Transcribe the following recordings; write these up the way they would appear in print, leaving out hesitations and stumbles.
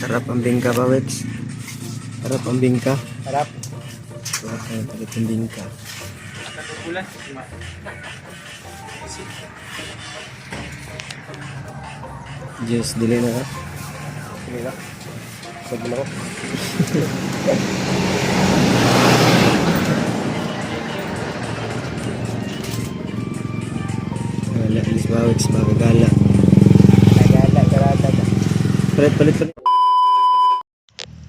Sarap ang bingka pa, Wex. Sarap ang bingka. Harap. Sarap ang palit ang bingka. Diyos, dili na ka. Sige lang. Sabi lang ako. Wala, alis ba, Wex? Magagala. Nagala, karata. Palit.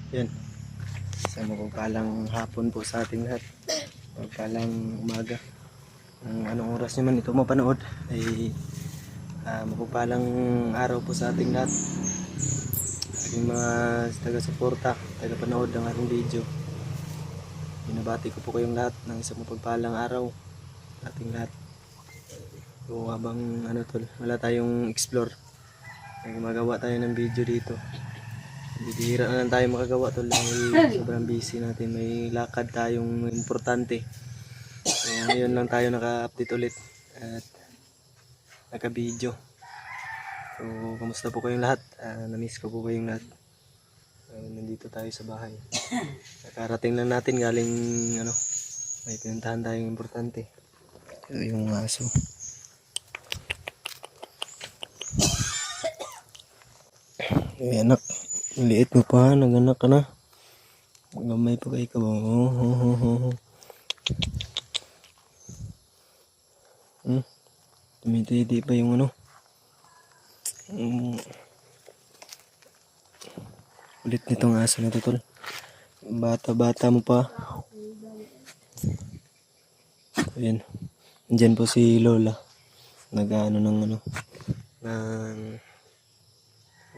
Yan. Sa mapagpalang hapon po sa ating lahat. Mapagpalang umaga. Anong oras naman ito mapanood ay mapagpalang araw po sa ating lahat. Ating mga taga-suporta, taga-panood ng ating video. Binabati ko po kayong lahat ng isang mapagpalang araw sa ating lahat. So habang wala tayong explore, magawa tayo ng video dito. Bibihira na lang tayo makagawa tol dahil sobrang busy natin. May lakad tayong importante. So ngayon lang tayo naka-update ulit at naka-video. So kamusta po kayong lahat? Na-miss ko po kayong lahat. Nandito tayo sa bahay. Nakarating lang natin galing may pinuntahan tayong importante. Ito yung aso. May anak. Liit mo pa, naganak ka na. Gamay pa kayo ka ba? Tumitidi pa yung ulit nitong aso na to tol. Bata mo pa. Ayan. Andyan po si Lola. Nag-ano ng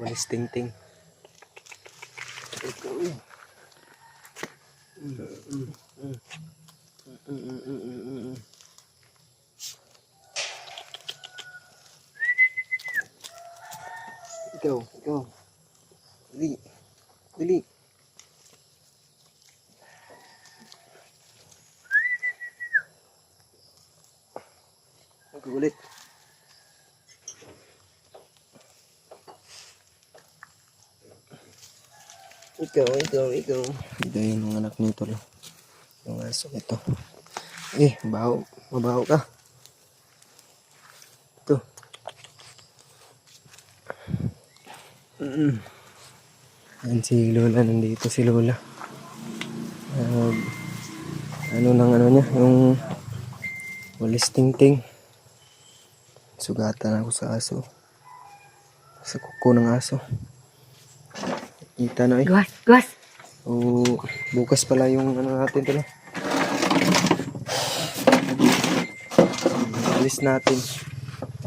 walis ting-ting. Ikaw. Dili. Ulit. Ikaw. Ito yung anak nito lang. Yung aso ito. Mabaho ka. Ito. Yan si Lola, nandito si Lola. Niya, yung walis ting-ting. Sugatan ako sa aso. Sa kuko ng aso. Kita na Gas. Bukas pala yung natin ito na. Alis natin.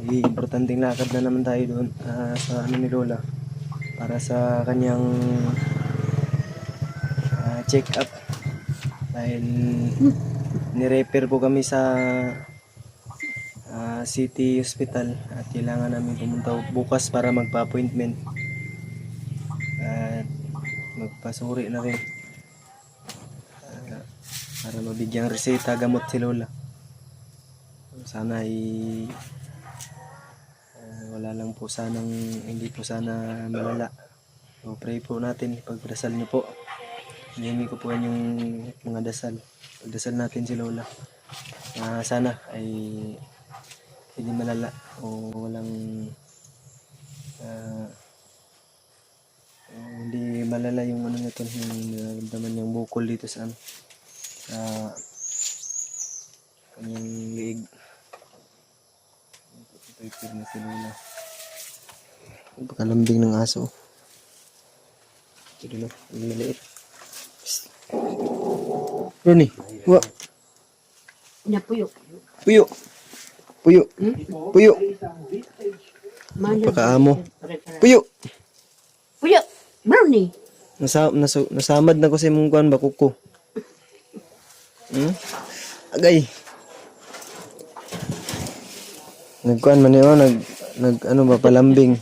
Importanteng lakad na naman tayo doon sa ni Lola. Para sa kanyang check up. Dahil ni-refer po kami sa City Hospital at kailangan namin pumunta bukas para magpa-appointment. At magpasuri na rin para mabigyang reseta gamot si Lola. Sana wala lang po sanang hindi po sana malala. So pray po natin, pagdasal niyo po. Hinihingi ko po yung mga dasal. Pagdasal natin si Lola. Sana ay hindi malala o walang hindi malala yung nito, yung nararamdaman niyang bukol dito sa kanyang liig. Ito na si Lola. Pagkalambing ng aso. Ito na, yung maliit. Ronnie, wa. Napuyo. Puyo. Mana Pakaamo. Puyo. Brownie. Nasamad na ko sa imong kuan bakuko. Agay. Nagkuan man yun, palambing.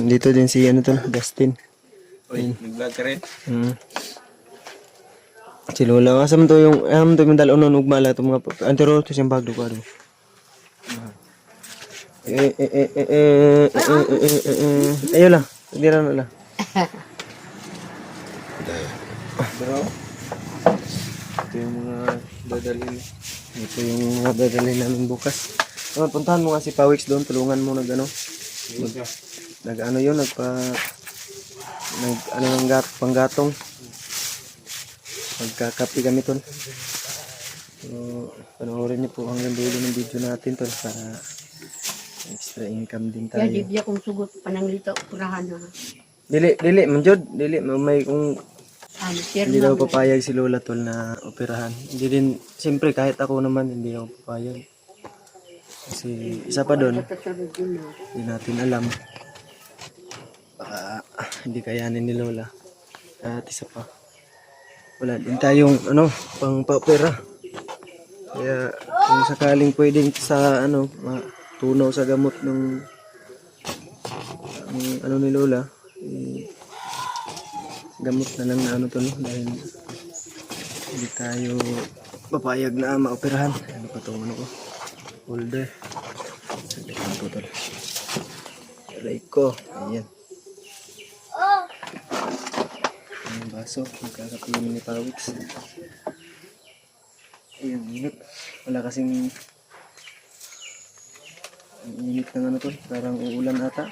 Dito din si Justin. Uy, nag-vlog ka rin? Si Lola, asam to yung dalon ng ugmala to mga antero to siyang bagdo ko. Ayo lang. Hindi na nila. Bro. Ito yung mga dadalhin. Ito yung mga dadalhin namin bukas. Puntahan mo nga si Pawix doon, tulungan mo nag ano. Nag ano yun, nag ano ng panggatong. Magkakapi kami tol. So, panoorin niyo po hanggang dulo ng video natin tol para extra income din tayo. Kaya di biya kong sugot pananglito purahan na. Dili, manjod, may kung Sir hindi daw Ma'am. papayag si Lola tol na operahan. Hindi din, siyempre kahit ako naman hindi ako papayag. Kasi isa pa doon, Katatawag yun, no? hindi natin alam. Baka hindi kayanin ni Lola. At isa pa, wala din tayong ano, pang pa-opera. Kaya kung sakaling pwedeng sa ano, tunaw sa gamot ng ano ni Lola, gamot na lang na ano to no, dahil hindi tayo papayag na maoperahan. Ano pa to ano ko? Holder. Saglit lang po tol. Aray ko. Ayan. Ang baso. Magkakapinom ni Pawix. Ayan, init. Wala kasing ang init ng ano to. Parang uulan ata.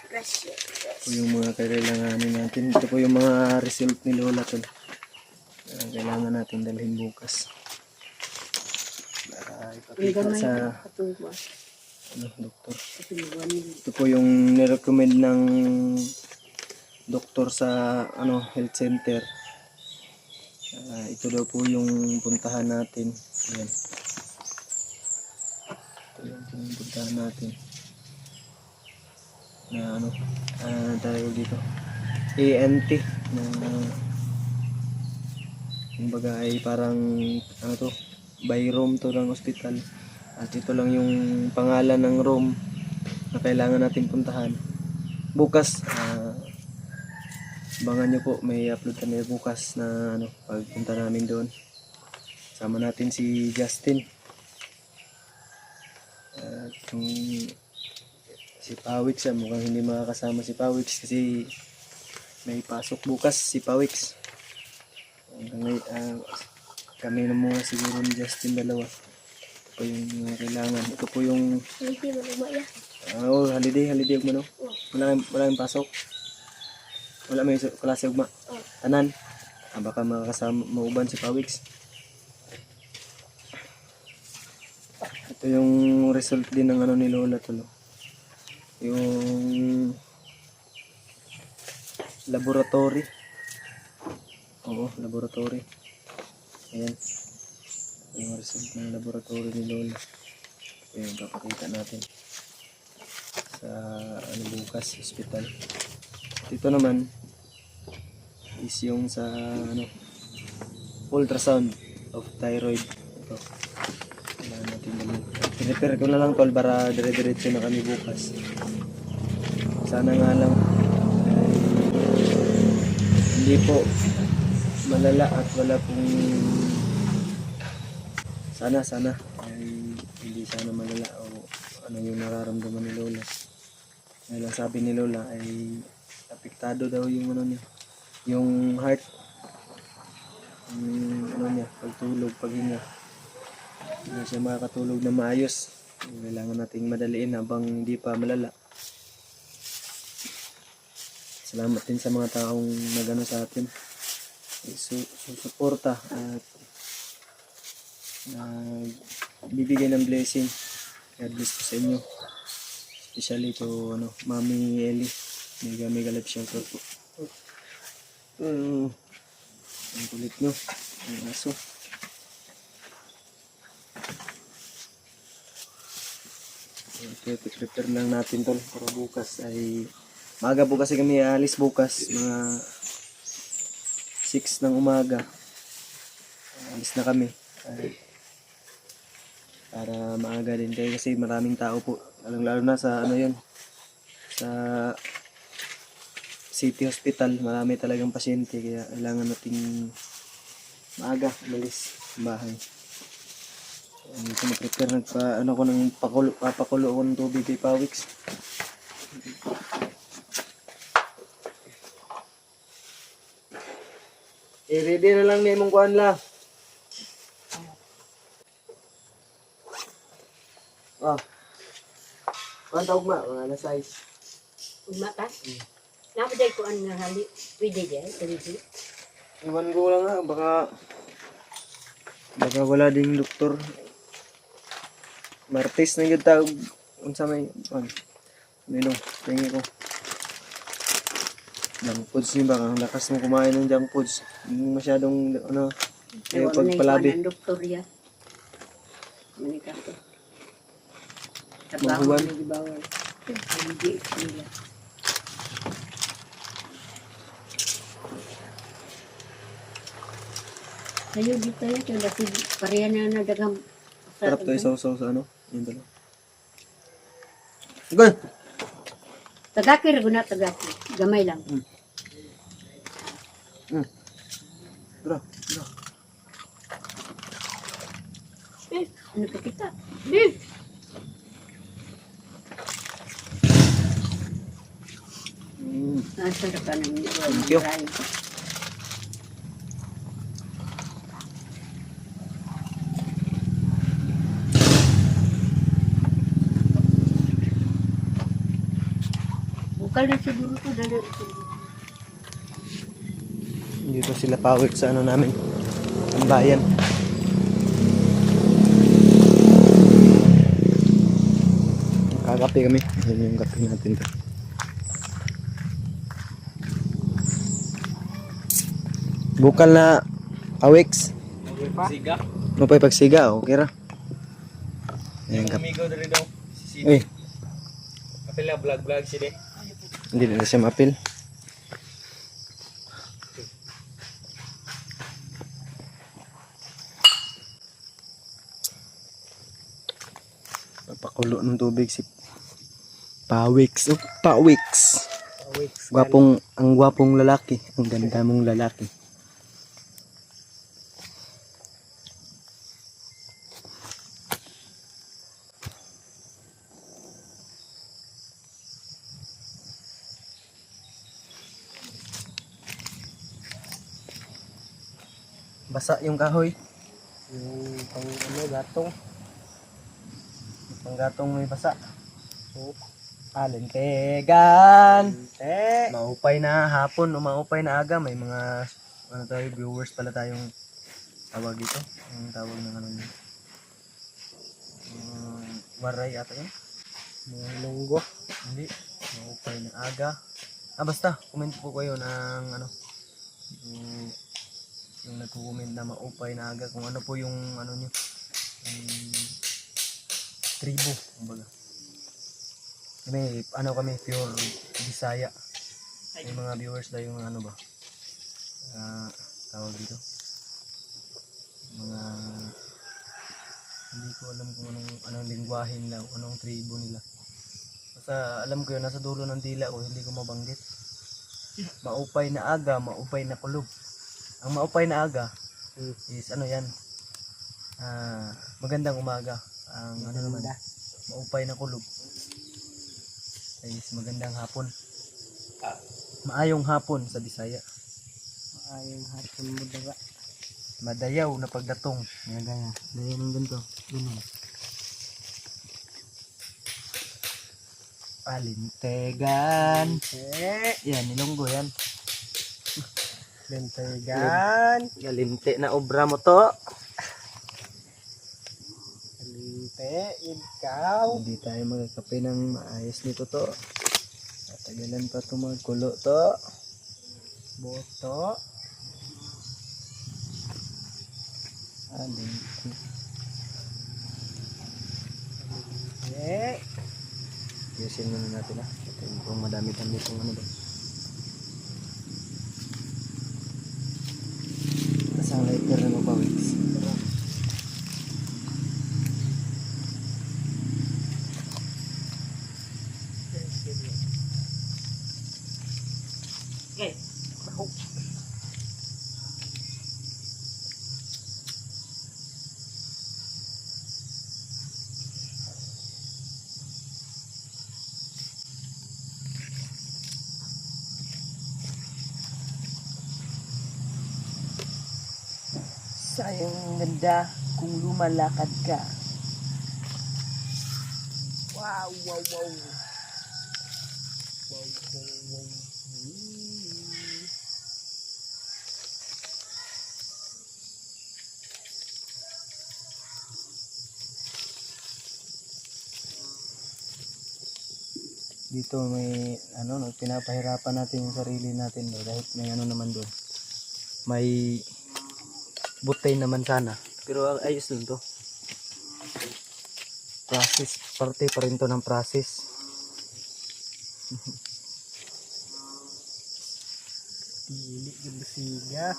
Ito yung mga kailanganin natin. Ito po yung mga result ni Lola tol. Kailangan natin dalhin bukas. Para ipakita sa ano, doktor. Ito po yung nirecommend ng doktor sa ano health center. Ito daw po yung puntahan natin. Ayan. Ito yung puntahan natin. Na ano, tawag dito. ENT na kumbaga ay parang ano to, by room to ng hospital. At ito lang yung pangalan ng room na kailangan natin puntahan. Bukas, abangan nyo po, may upload kami bukas na ano, pagpunta namin doon. Sama natin si Justin. At yung si Pawix, mukhang hindi makakasama si Pawix kasi may pasok bukas si Pawix. Kami na muna siguro ni Justin dalawa. Ito po yung kailangan. Ito po yung holiday ugma no? Wala yung pasok. Wala may klase ugma. Tanan. Baka makakasama mauban si Pawix. Ito yung result din ng ano ni Lola tulo. Yung laboratory. Oo, laboratory. Ayan. Yung result ng laboratory ni Lola. Ayan, papakita natin sa ano bukas, hospital. Dito naman is yung sa ano ultrasound of thyroid. Ito. Kailangan natin naman. Prepare ko na lang tol para dire-diretso na kami bukas. Sana nga lang ay hindi po malala at wala pong sana ay hindi sana malala o ano yung nararamdaman ni Lola. Ngayon lang sabi ni Lola ay apektado daw yung ano niya, yung heart, yung ano niya, pagtulog, paghinga. Hindi siya makakatulog na maayos. Kailangan nating madaliin habang hindi pa malala. Salamat din sa mga taong nagano sa atin. Susuporta at bibigay ng blessing. God bless po sa inyo. Especially to ano, Mami Ellie. Mega love shelter po. Ang kulit nyo. Ang aso. Prepare lang natin tol para bukas ay maaga po kasi kami aalis bukas mga 6 ng umaga. Alis na kami para maaga din kayo kasi maraming tao po lalo na sa ano yun sa city hospital, marami talagang pasyente kaya kailangan nating maaga umalis sa bahay. Hindi ko na-prepare papakulo ko ng tubig kay Pawix. I-ready na lang ni mong kuan la. Ah. Kuan tawag ma, mga na size. Umata. Napaday ko ang hali. Pwede dyan. Pwede. Iwan ko lang ha, baka wala ding doktor. Martes na yun tawag. Unsa may, minong, tingin ko. Junk foods niyo ba? Ang lakas mo kumain ng junk foods. Hindi masyadong, kayo pagpalabi. Ang doktor yan. Manika ko. Mahuwan. Trabaho na bawal. Hindi. Hindi. Sayo dito yan. Kasi pareha na nadagang. Sarap to isaw-saw sa ano? Yung dalawa. Okay. Tagaki rin na tagaki. Gamay lang. Dra. Ano ka kita? Eh! Sarap ka ng Thank you. Bukal na siguro ito. Dito sila pawik sa ano namin. Ang bayan. Kakape kami. Ayan yung kape natin to. Bukal na awiks. Siga. Mapay pagsiga. Okay ra. Ayan kape. Amigo dali daw. Si Eh, Kapila vlog siya de. hindi na siya mapil. Papakulo ng tubig si Pawiks. Oh, Pawiks. Ang gwapong lalaki. Ang ganda mong lalaki. Basa yung kahoy. Yung gatong. Yung panggatong may basa. Alintegan. Maupay na hapon o maupay na aga. May mga viewers pala tayong tawag dito. Ang tawag ng ano yun. Waray ata yun. Lunggo. Hindi. Maupay na aga. Basta. Comment po kayo ng yung nagko-comment na maupay na aga. Kung ano po yung ano nyo. Tribo. Kumbaga. Kami pure Bisaya. May mga viewers na yung ano ba tawag dito mga hindi ko alam kung anong lingwahe nila, anong tribo nila. Basta alam ko yun, nasa dulo ng dila ko, hindi ko mabanggit. Maupay na aga, maupay na kulog. Ang maupay na aga is ano yan, magandang umaga. Ang ano naman, maupay na kulog is magandang hapon. Maayong hapon sa Bisaya. Maayong hapon mo daga. Madayaw na pagdatong. Yan ganyan. Dayaw ng ganito. Ganun. Alintegan. Yan, nilonggo yan. Alintegan. Galinte na obra mo to. Ikaw. Hindi tayo magkakape ng maayos nito to. Tatagalan pa ito magkulo to. Boto. Alin. Yusin muna natin Ito yung madami-dami kung ano ba. Kasang lighter na mabawiks. Ay, ang ganda kung lumalakad ka. Wow, wow, wow. Wow, wow, wow. Dito may ano, no, pinapahirapan natin yung sarili natin, no, dahil may ano naman doon. May butay naman sana. Pero ayos dun to. Process, parte pa rin to ng process. Dili yung siga.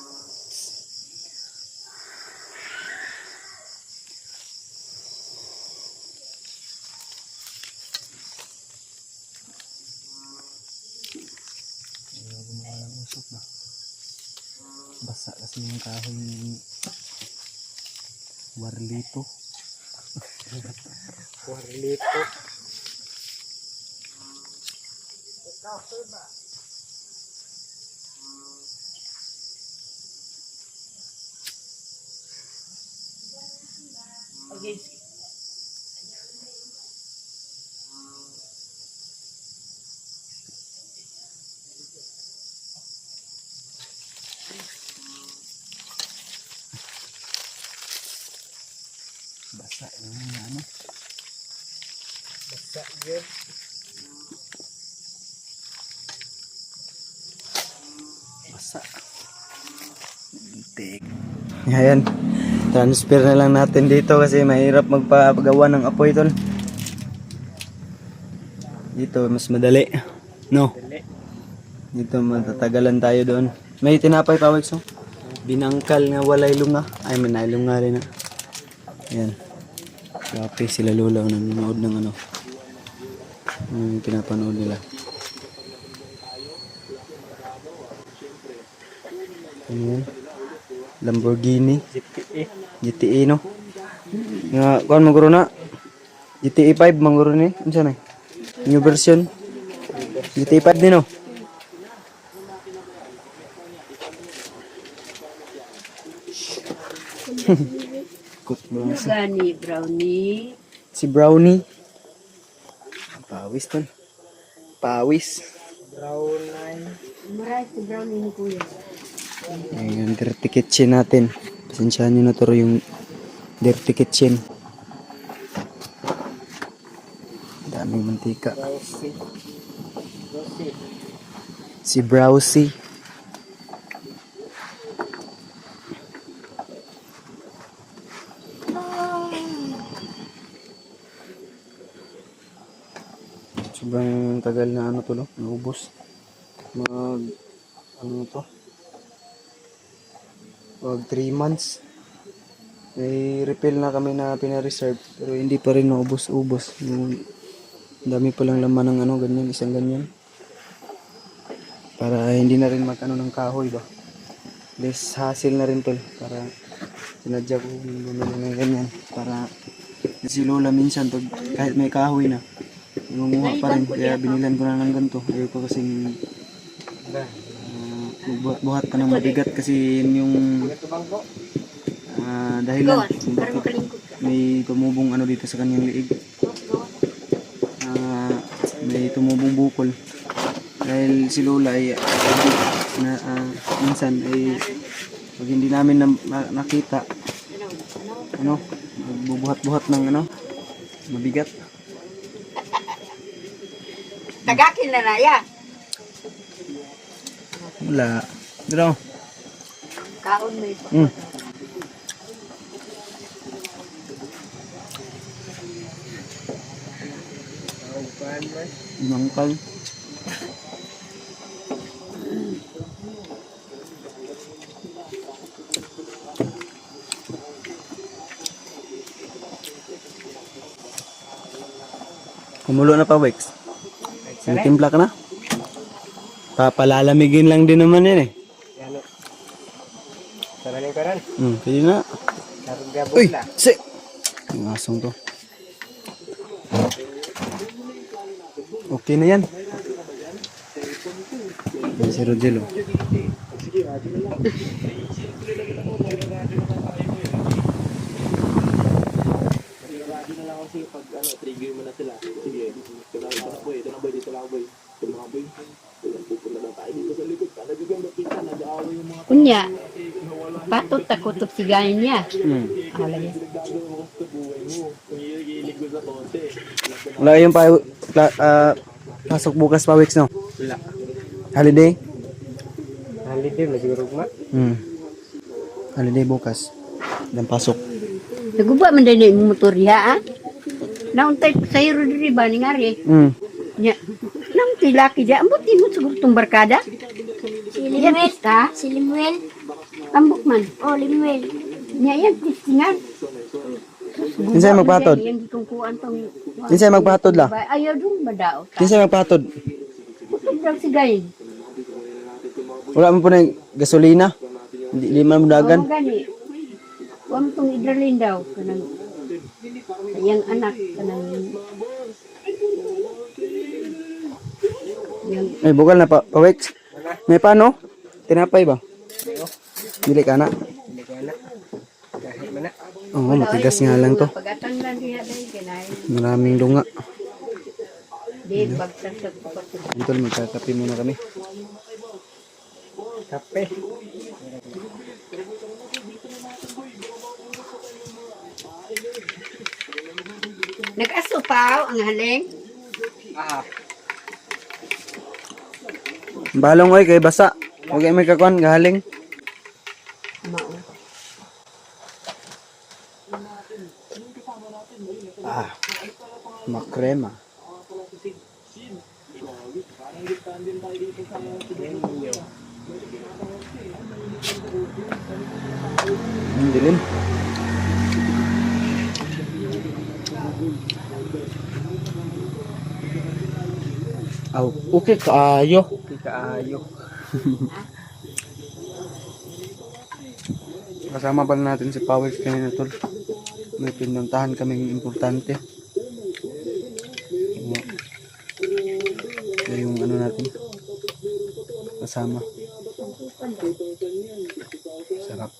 Ayaw gumawa ng usok na. Basa kasi yung kahoy ni Warlito. Warlito. Okay. Basa yung ano. Basta yun. Basa. Tik. Ayan. Transfer na lang natin dito kasi mahirap magpagawa ng apoy tol. Dito mas madali. No. Dito matatagalan tayo doon. May tinapay pa Wex, no? Binangkal nga walay lunga. Ay may nailunga rin na. Ayan. Grabe sila lola nanonood ng ano. Yung pinapanood nila. Ano yan? Lamborghini. GTE no? Nga, kuhan maguro na. GTE 5 maguro ni. Ano siya na? New version. GTE 5 din no? Gani, brownie. Si Brownie. Pawis tol. Pawis. Brown line. Maray si brownie ni kuya. Ayan, dirty kitchen natin. Pasensyahan nyo na to yung dirty kitchen. Daming mantika. Rosie. Rosie. Si Browsy. Sobrang tagal na ano to no? Naubos. Ano to? Wag 3 months. May refill na kami na pina-reserve pero hindi pa rin naubos-ubos. Yung dami pa lang laman ng ano ganyan, isang ganyan. Para hindi na rin mag-ano ng kahoy ba. Less hassle na rin tol para sinadya ko bumili ng ganyan para si Lola minsan pag kahit may kahoy na nangunguha pa rin kaya binilan ko na ng ganito. Ayaw ko kasing buhat-buhat pa ng mabigat kasi yun yung dahilan kung bakit may tumubong ano dito sa kanyang liig. May tumubong bukol dahil si Lola ay minsan ay pag hindi namin nakita ano magbubuhat-buhat ng ano mabigat. Tagakin na na ya. Wala. Dito. Kaon mo ito. Mangkal. Kumulo na pa, Wex. Nagtimpla ka na? Papalalamigin lang din naman yan eh. Yan o. Saraling ka rin. Pwede na. Sargabot Uy! na. Si! Yung asong to. Okay na yan. Si Rodel oh. kasi pag trigger mo na sila, sige, ito na boy, dito lang boy. Ito mga boy, pupunta na tayo dito sa likod. Para bigyan makita, nag-aaway yung mga Kunya, patut takot si ganin niya. Alay. gagawin mo sa buhay mo. Kung hilig ko sa konti. Wala yung pasok bukas pa weeks, no? Wala. Holiday? Holiday, masiguro ma. Holiday bukas. Dan pasok. Naguba man din yung motor ya, ah. Nauntay sa hiro diri ba ni ngari? Nya. Nang tilaki ja, ambot mo siguro tong barkada. Si Limuel. Ta, Si Limuel. ambok man. Oh, Limuel. Nya yan tistingan. Kinsay magpatod? Yang gitungkuan tong. Kinsay magpatod la? Ayaw dong badao. Kinsay magpatod? Tugdag si gayin. Wala mo po na gasolina. Hindi man mo dagan. Oo, gani. Wam tong idralin daw kanang yang anak kanang yang Ay, bukal na pa weeks. May paano? Tinapay ba? Dili ka na. Hindi ko na. Kahit man na. Oo, matigas nga lang to. pagatang lang diha dai kanay. Maraming dunga. Di pagtagtag ko pa. Ito, magkakape muna kami. Kape. Nag-asupaw ang haling. Balong oy kay basa. Huwag kayo may kakuan, gahaling. Mao. Makrema. Dilim. Aw, okay kaayo. Di kaayo. Kasama pala natin si Powers kanina tol. May pinuntahan kaming importante. Ito yung ano natin. Kasama. Sarap.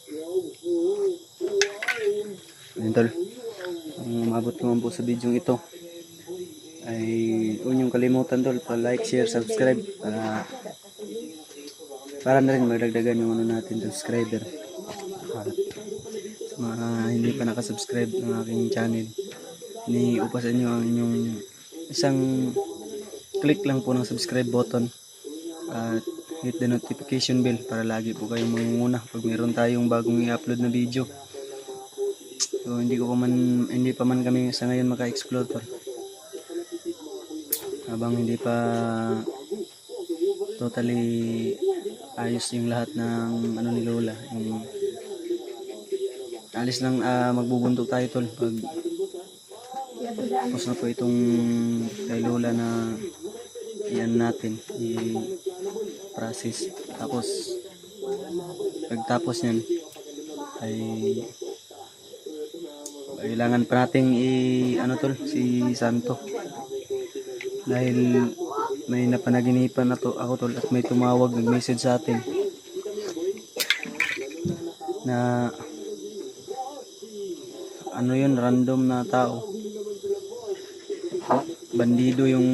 Ayun tol. Ang umabot naman po sa video ito ay huwag niyong kalimutan tol pa-like, share, subscribe para na rin magdagdagan yung ano natin subscriber. Sa mga hindi pa nakasubscribe ng aking channel, iniupasan nyo ang inyong isang click lang po ng subscribe button at hit the notification bell para lagi po kayong mangunguna pag meron tayong bagong i-upload na video. So hindi pa man kami sa ngayon maka-explore tol. Habang hindi pa totally ayos yung lahat ng ano ni Lola, yung alis lang magbubuntok tayo tol pag tapos na po itong kay Lola na iyan natin i-process, tapos pagtapos yan ay kailangan pa nating ano tol si Santo dahil may napanaginipan na to ako tol at may tumawag, nag-message sa atin na ano yun, random na tao, bandido yung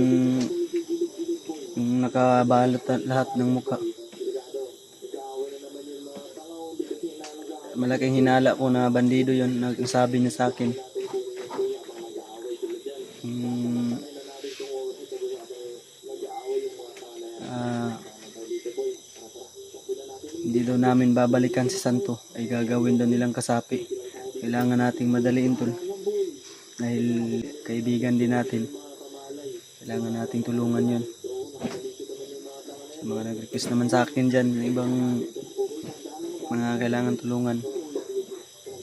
nakabalot lahat ng mukha. Malaking hinala ko na bandido yun, nagsabi niya sa akin hindi daw namin babalikan si Santo, ay gagawin daw nilang kasapi. Kailangan nating madaliin tol dahil kaibigan din natin, kailangan nating tulungan yun. Sa mga nag-request naman sa akin dyan ng ibang mga kailangan tulungan,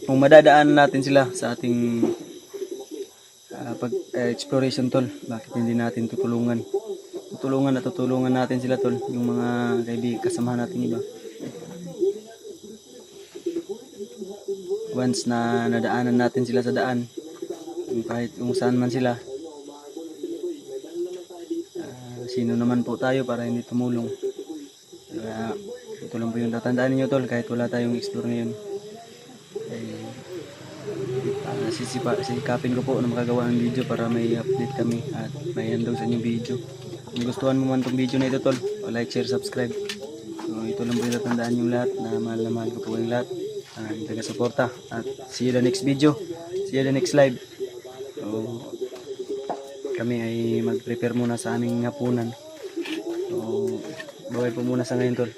kung madadaan natin sila sa ating exploration tol, bakit hindi natin tutulungan natin sila tol, yung mga kasamahan natin iba. Once na nadaanan natin sila sa daan, kahit kung saan man sila, sino naman po tayo para hindi tumulong. Kaya ito lang po yung tatandaan ninyo tol, kahit wala tayong explore ngayon ay Sisikapin ko po na makagawa ng video para may update kami at may handog sa inyong video. Kung gustuhan mo man itong video na ito tol, like, share, subscribe. So ito lang po yung tatandaan yung lahat na mahal ko po yung lahat. Taga-suporta at see you the next video. See you the next live. So kami ay mag-prepare muna sa aming hapunan. So bawal po muna sa ngayon tol.